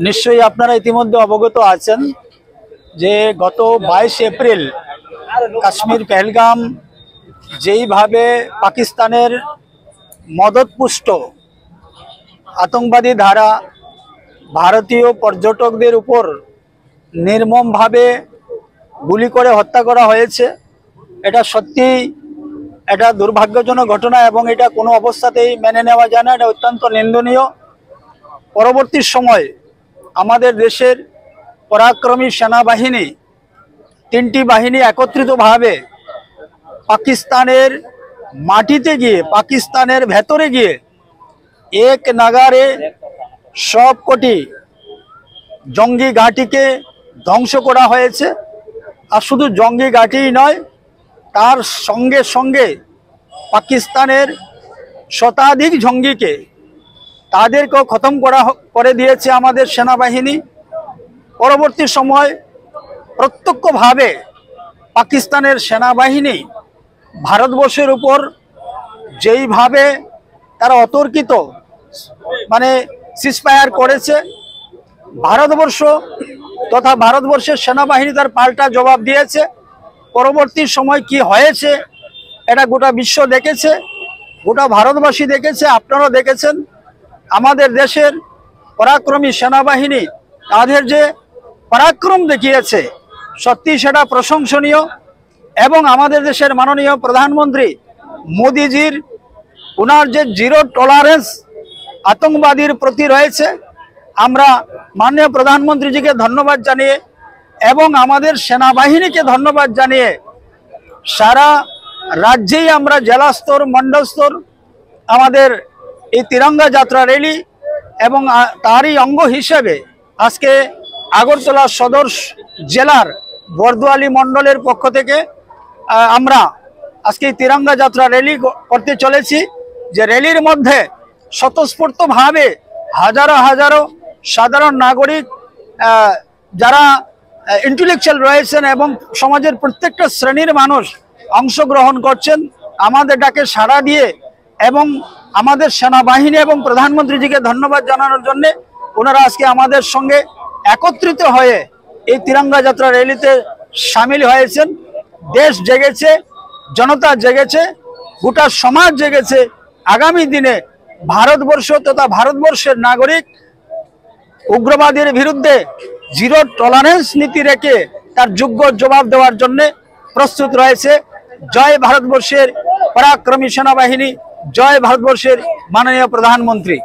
নিশ্চয়ই আপনারা ইতিমধ্যে অবগত আছেন যে গত 22 এপ্রিল কাশ্মীর পেহেলগাম যেইভাবে পাকিস্তানের মদতপুষ্ট আতঙ্কবাদী ধারা ভারতীয় পর্যটকদের উপর নির্মমভাবে গুলি করে হত্যা করা হয়েছে, এটা সত্যি এটা দুর্ভাগ্যজনক ঘটনা এবং এটা কোনো অবস্থাতেই মেনে নেওয়া যায় না। এটা অত্যন্ত নিন্দনীয়। পরবর্তী সময় আমাদের দেশের পরাক্রমী সেনাবাহিনী 3টি বাহিনী একত্রিতভাবে পাকিস্তানের মাটিতে গিয়ে পাকিস্তানের ভেতরে গিয়ে এক নাগারে সবকটি জঙ্গি ঘাঁটিকে ধ্বংস করা হয়েছে। আর শুধু জঙ্গি ঘাঁটিই নয়, তার সঙ্গে সঙ্গে পাকিস্তানের শতাধিক জঙ্গিকে তাদেরকেও খতম করে দিয়েছে আমাদের সেনাবাহিনী। পরবর্তী সময় প্রত্যক্ষভাবে পাকিস্তানের সেনাবাহিনী ভারতবর্ষের উপর যেইভাবে তারা অতর্কিত সিজফায়ার করেছে, ভারতবর্ষ তথা ভারতবর্ষের সেনাবাহিনী তার পাল্টা জবাব দিয়েছে। পরবর্তী সময় কি হয়েছে এটা গোটা বিশ্ব দেখেছে, গোটা ভারতবাসী দেখেছে, আপনারা দেখেছেন। আমাদের দেশের পরাক্রমী সেনাবাহিনী তাদের যে পরাক্রম দেখিয়েছে সত্যি সেটা প্রশংসনীয়। এবং আমাদের দেশের মাননীয় প্রধানমন্ত্রী মোদিজির ওনার যে জিরো টলারেন্স আতঙ্কবাদীর প্রতি রয়েছে, আমরা মাননীয় প্রধানমন্ত্রীজিকে ধন্যবাদ জানিয়ে এবং আমাদের সেনাবাহিনীকে ধন্যবাদ জানিয়ে সারা রাজ্যেই আমরা জেলা স্তর মণ্ডল স্তর আমাদের এই তিরঙ্গা যাত্রা র্যালি এবং তারই অঙ্গ হিসেবে আজকে আগরতলা সদর জেলার বরদুয়ালি মণ্ডলের পক্ষ থেকে আমরা আজকে তিরঙ্গা যাত্রা র্যালি করতে চলেছি। যে র্যালির মধ্যে স্বতঃস্ফূর্তভাবে হাজারো হাজারো সাধারণ নাগরিক যারা ইন্টেলেকচুয়াল রয়েছেন এবং সমাজের প্রত্যেকটা শ্রেণীর মানুষ অংশগ্রহণ করছেন আমাদের ডাকে সাড়া দিয়ে। এবং আমাদের সেনাবাহিনী এবং প্রধানমন্ত্রীজিকে ধন্যবাদ জানানোর জন্য ওনারা আজকে আমাদের সঙ্গে একত্রিত হয়ে এই তিরঙ্গা যাত্রা র্যালিতে সামিল হয়েছেন। দেশ জেগেছে, জনতা জেগেছে, গোটা সমাজ জেগেছে। আগামী দিনে ভারতবর্ষ তথা ভারতবর্ষের নাগরিক উগ্রবাদের বিরুদ্ধে জিরো টলারেন্স নীতি রেখে তার যোগ্য জবাব দেওয়ার জন্য প্রস্তুত রয়েছে। জয় ভারতবর্ষের পরাক্রমী সেনাবাহিনী, জয় ভারতবর্ষের মাননীয় প্রধানমন্ত্রী।